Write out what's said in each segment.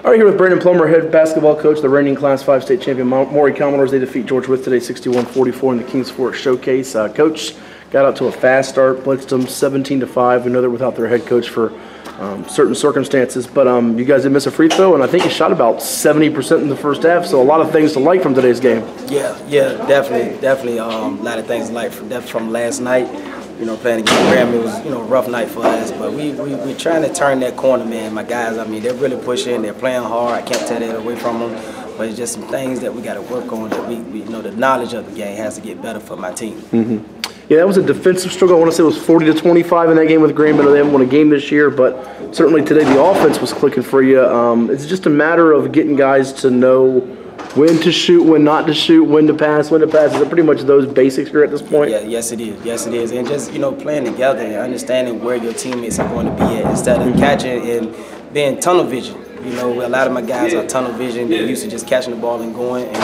All right, here with Brandon Plummer, head basketball coach, the reigning Class 5 state champion Maury Commodores. They defeat George Wythe today 61-44 in the Kings Fort Showcase. Coach got out to a fast start, blitzed them 17-5. We know they're without their head coach for certain circumstances, but you guys did miss a free throw, and I think you shot about 70% in the first half, so a lot of things to like from today's game. Yeah, definitely. A lot of things to like from last night. You know, playing against Graham, it was, a rough night for us, but we trying to turn that corner, man. My guys, I mean, they're really pushing, they're playing hard. I can't take that away from them, but it's just some things that we got to work on. That we the knowledge of the game has to get better for my team. Yeah, that was a defensive struggle. I want to say it was 40-25 in that game with Graham. I know they haven't won a game this year, but certainly today the offense was clicking for you. It's just a matter of getting guys to know when to shoot, when not to shoot, when to pass. Is it pretty much those basics here at this point? Yeah, yes it is. And just, playing together and understanding where your teammates are going to be at instead of catching and being tunnel vision. A lot of my guys are tunnel vision. They're used to just catching the ball and going. And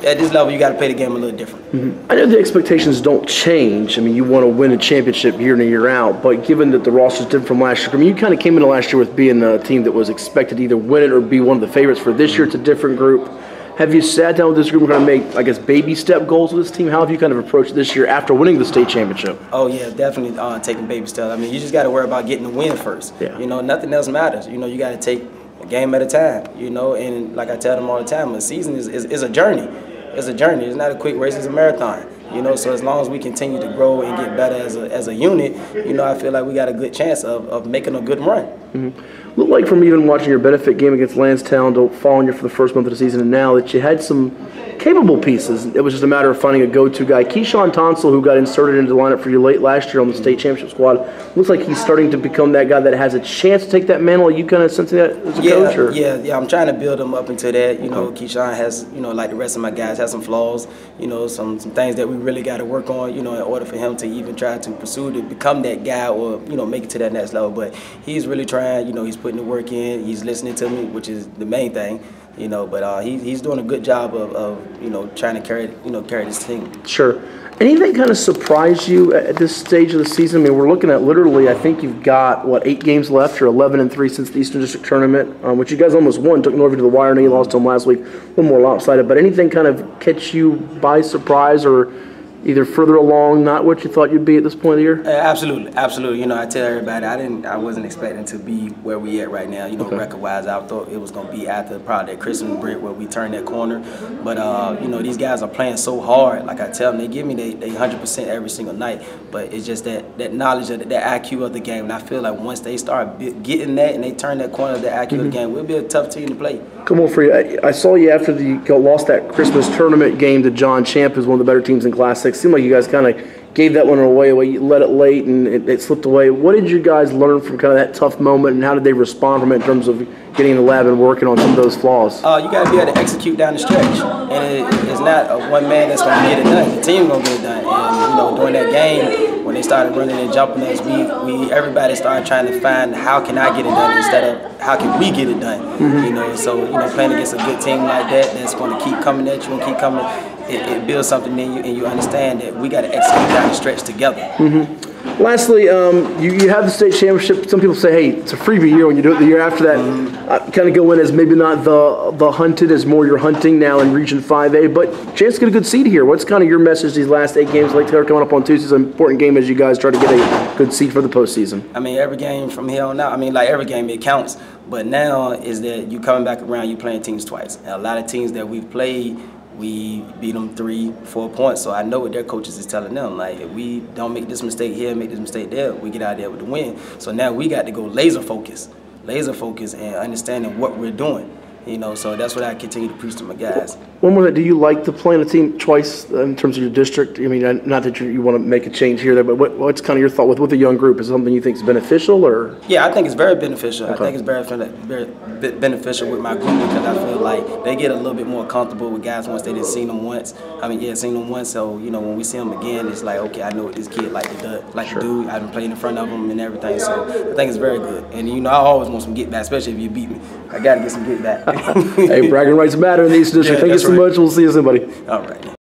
at this level, you got to play the game a little different. I know the expectations don't change. I mean, you want to win a championship year in and year out, but given that the roster's different from last year, I mean, you kind of came into last year with being a team that was expected to either win it or be one of the favorites. For this year, it's a different group. Have you sat down with this group and kind of make, I guess, baby step goals with this team? How have you kind of approached this year after winning the state championship? Oh, yeah, definitely taking baby steps. I mean, you just got to worry about getting the win first. Yeah. Nothing else matters. You got to take a game at a time, and like I tell them all the time, a season is a journey. It's a journey. It's not a quick race. It's a marathon. So as long as we continue to grow and get better as a unit, I feel like we got a good chance of making a good run. Looked like from even watching your benefit game against Lansdowne to following you for the first month of the season and now that you had some capable pieces. It was just a matter of finding a go-to guy. Keyshawn Thompson, who got inserted into the lineup for you late last year on the state championship squad, looks like he's starting to become that guy that has a chance to take that mantle. Are you kind of sensing that as a coach? Or? Yeah. I'm trying to build him up into that. Keyshawn has, like the rest of my guys, has some flaws. Some things that we really got to work on. In order for him to even try to pursue to become that guy or make it to that next level. But he's really trying. He's putting the work in. He's listening to me, which is the main thing. But he's doing a good job of trying to carry this team. Sure. Anything kind of surprised you at this stage of the season? I mean, we're looking at literally, I think you've got, 8 games left? You're 11-3 since the Eastern District Tournament, which you guys almost won. Took Northern to the wire and you lost to them last week. A little more lopsided. But anything kind of catch you by surprise or either further along, not what you thought you'd be at this point of the year? Absolutely. I tell everybody, I wasn't expecting to be where we at right now. Okay. Record-wise, I thought it was going to be after probably that Christmas break where we turned that corner. But these guys are playing so hard. Like I tell them, they give me they 100% every single night. But it's just that knowledge of that IQ of the game. And I feel like once they start getting that and they turn that corner of the IQ of the game, we'll be a tough team to play. Come on, for you. I saw you after you lost that Christmas tournament game to John Champ, who's one of the better teams in Class 6. Seemed like you guys kind of gave that one away. You let it late and it slipped away. What did you guys learn from kind of that tough moment, and how did they respond from it in terms of getting in the lab and working on some of those flaws? You got to be able to execute down the stretch, and it's not a one man that's going to get it done. The team going to get it done. And during that game, when they started running and jumping us, everybody started trying to find how can I get it done instead of how can we get it done. So playing against a good team like that that's going to keep coming at you and keep coming. It builds something in you, and you understand that we got to execute down the stretch together. Lastly, you have the state championship. Some people say, hey, it's a freebie year when you do it the year after that. Kind of go in as maybe not the hunted, as more you're hunting now in Region 5A, but chance to get a good seed here. What's kind of your message these last 8 games? Lake Taylor coming up on Tuesday is an important game as you guys try to get a good seed for the postseason. I mean, every game from here on out, like every game, it counts. But now is that you coming back around, you playing teams twice. And a lot of teams that we've played, we beat them 3-4 points. So I know what their coaches is telling them. Like, if we don't make this mistake here, make this mistake there, we get out there with the win. So now we got to go laser focus and understanding what we're doing. So that's what I continue to preach to my guys. One more thing, do you like to play in a team twice in terms of your district? I mean, not that you want to make a change here, but what's kind of your thought with a young group? Is it something you think is beneficial, or? Yeah, I think it's very beneficial. Okay. I think it's very beneficial with my group because I feel like they get a little bit more comfortable with guys once they didn't seen them once. Seen them once, so when we see them again, it's like, okay, I know what this kid like to do. I've been playing in front of them and everything, so I think it's very good. And I always want some get back, especially if you beat me. I got to get some get back. Hey, bragging rights matter in the East District. Thank you so much. We'll see you soon, buddy. All right.